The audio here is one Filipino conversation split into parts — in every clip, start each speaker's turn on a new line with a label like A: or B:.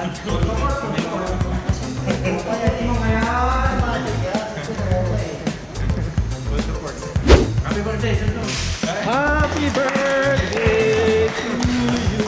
A: Happy birthday, sir.
B: Happy birthday to you.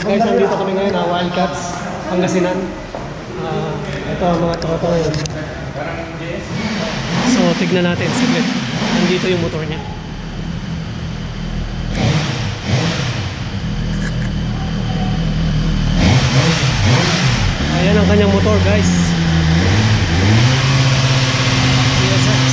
B: Guys, nandito kami ngayon, Wildcats, Pangasinan. Ito ang mga tropa ngayon. So, tignan natin saglit. Nandito yung motor niya. Ayan ang kanyang motor, guys. GSX.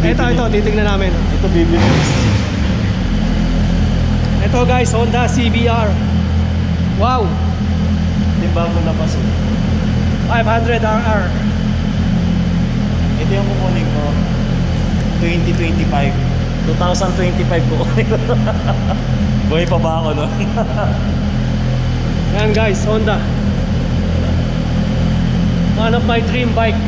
B: Ito, titignan namin.
A: Ito bibili.
B: Ito guys, Honda CBR. Wow!
A: Hindi bago na pa siya.
B: 500RR.
A: Ito yung kukunin ko. 2025. 2025 kukunin ko. Buhay pa ba ako no?
B: Ayan guys, Honda. One of my dream bike.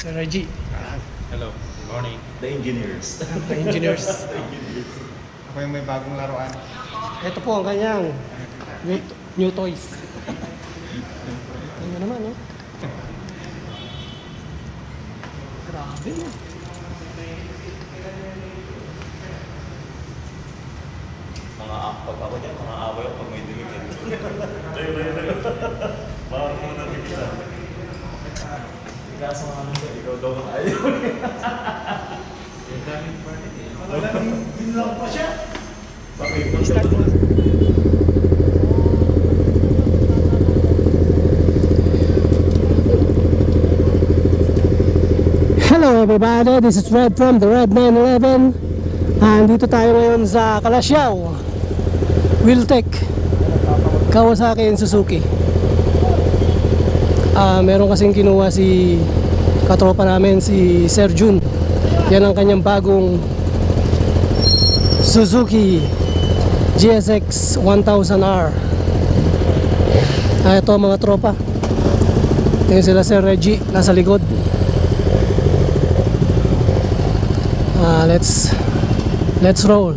B: Sir Reggie.
C: Hello, good morning.
A: The engineers.
B: The engineers.
C: Ako yung may bagong laruan.
B: Ito po ang kanyang new toys. Tingnan naman, no? Grabe, no?
A: Mga pag ako dyan, mga away ako pag may dumigil. Tayo. Baka mo na tigisa. Kaso nga naman, ikaw daw ang ayaw. Wala nang binlock pa siya.
B: Start mo. Hello everybody, this is Red from the Red 911. Dito tayo ngayon sa Calasiao, Wheeltek, Kawasaki and Suzuki. Meron kasing kinuha si katropa namin, si Sir Jun. Yan ang kanyang bagong Suzuki GSX-r1000. Ito ang mga tropa. Tingnan sila Sir Reggie, nasa likod. Let's roll.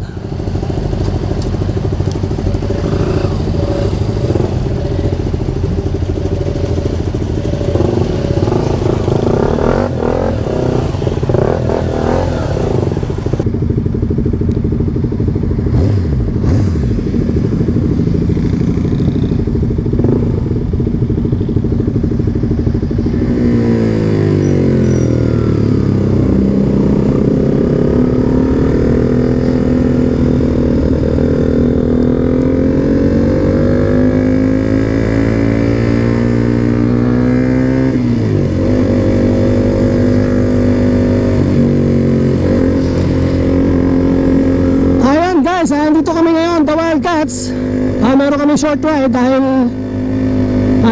B: Meron kami short ride dahil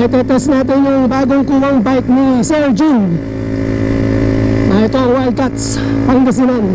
B: itetest natin yung bagong kuwang bike ni Sir Jun. Ito ang Wildcats Pangasinan.